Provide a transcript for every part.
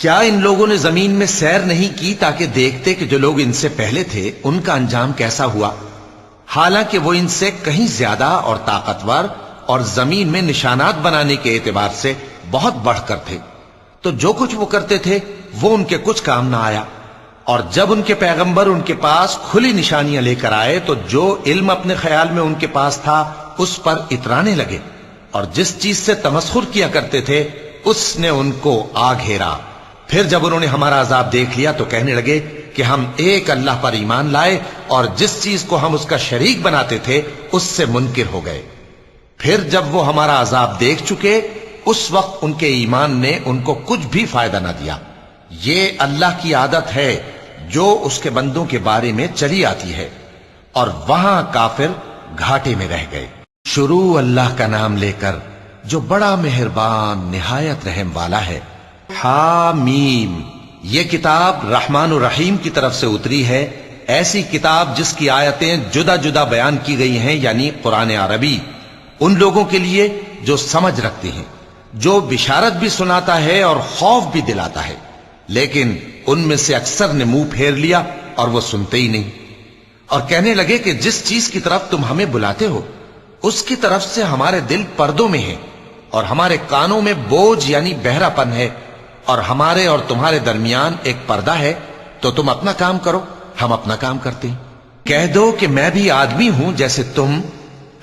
کیا ان لوگوں نے زمین میں سیر نہیں کی تاکہ دیکھتے کہ جو لوگ ان سے پہلے تھے ان کا انجام کیسا ہوا، حالانکہ وہ ان سے کہیں زیادہ اور طاقتور اور زمین میں نشانات بنانے کے اعتبار سے بہت بڑھ کر تھے، تو جو کچھ وہ کرتے تھے وہ ان کے کچھ کام نہ آیا۔ اور جب ان کے پیغمبر ان کے پاس کھلی نشانیاں لے کر آئے تو جو علم اپنے خیال میں ان کے پاس تھا اس پر اترانے لگے، اور جس چیز سے تمسخر کیا کرتے تھے اس نے ان کو آ گھیرا۔ پھر جب انہوں نے ہمارا عذاب دیکھ لیا تو کہنے لگے کہ ہم ایک اللہ پر ایمان لائے اور جس چیز کو ہم اس کا شریک بناتے تھے اس سے منکر ہو گئے۔ پھر جب وہ ہمارا عذاب دیکھ چکے اس وقت ان کے ایمان نے ان کو کچھ بھی فائدہ نہ دیا۔ یہ اللہ کی عادت ہے جو اس کے بندوں کے بارے میں چلی آتی ہے، اور وہاں کافر گھاٹے میں رہ گئے۔ شروع اللہ کا نام لے کر جو بڑا مہربان نہایت رحم والا ہے۔ حامیم، یہ کتاب رحمان الرحیم کی طرف سے اتری ہے، ایسی کتاب جس کی آیتیں جدا جدا بیان کی گئی ہیں، یعنی قرآن عربی، ان لوگوں کے لیے جو سمجھ رکھتے ہیں، جو بشارت بھی سناتا ہے اور خوف بھی دلاتا ہے، لیکن ان میں سے اکثر نے منہ پھیر لیا اور وہ سنتے ہی نہیں، اور کہنے لگے کہ جس چیز کی طرف تم ہمیں بلاتے ہو اس کی طرف سے ہمارے دل پردوں میں ہیں اور ہمارے کانوں میں بوجھ یعنی بہرا پن ہے، اور ہمارے اور تمہارے درمیان ایک پردہ ہے، تو تم اپنا کام کرو، ہم اپنا کام کرتے ہیں۔ کہہ دو کہ میں بھی آدمی ہوں جیسے تم،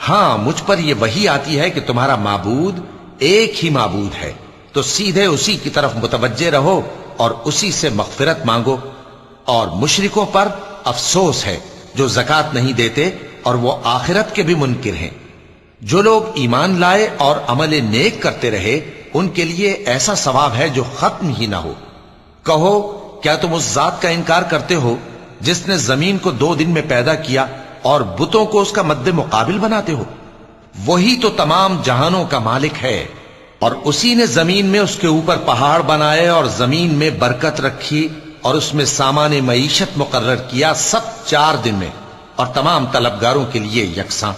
ہاں مجھ پر یہ وحی آتی ہے کہ تمہارا معبود ایک ہی معبود ہے، تو سیدھے اسی کی طرف متوجہ رہو اور اسی سے مغفرت مانگو۔ اور مشرکوں پر افسوس ہے جو زکوٰۃ نہیں دیتے اور وہ آخرت کے بھی منکر ہیں۔ جو لوگ ایمان لائے اور عمل نیک کرتے رہے ان کے لیے ایسا ثواب ہے جو ختم ہی نہ ہو۔ کہو کیا تم اس ذات کا انکار کرتے ہو جس نے زمین کو 2 دن میں پیدا کیا اور بتوں کو اس کا مد مقابل بناتے ہو؟ وہی تو تمام جہانوں کا مالک ہے، اور اسی نے زمین میں اس کے اوپر پہاڑ بنائے اور زمین میں برکت رکھی اور اس میں سامان معیشت مقرر کیا، سب 4 دن میں، اور تمام طلبگاروں کے لیے یکساں۔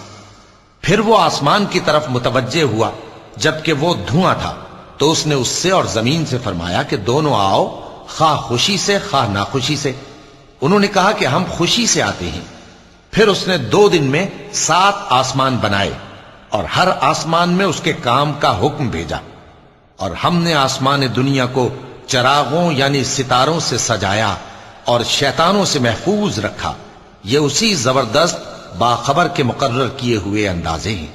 پھر وہ آسمان کی طرف متوجہ ہوا جبکہ وہ دھواں تھا، تو اس نے اس سے اور زمین سے فرمایا کہ دونوں آؤ، خواہ خوشی سے خواہ ناخوشی سے۔ انہوں نے کہا کہ ہم خوشی سے آتے ہیں۔ پھر اس نے 2 دن میں 7 آسمان بنائے اور ہر آسمان میں اس کے کام کا حکم بھیجا، اور ہم نے آسمان دنیا کو چراغوں یعنی ستاروں سے سجایا اور شیطانوں سے محفوظ رکھا۔ یہ اسی زبردست باخبر کے مقرر کیے ہوئے اندازے ہیں۔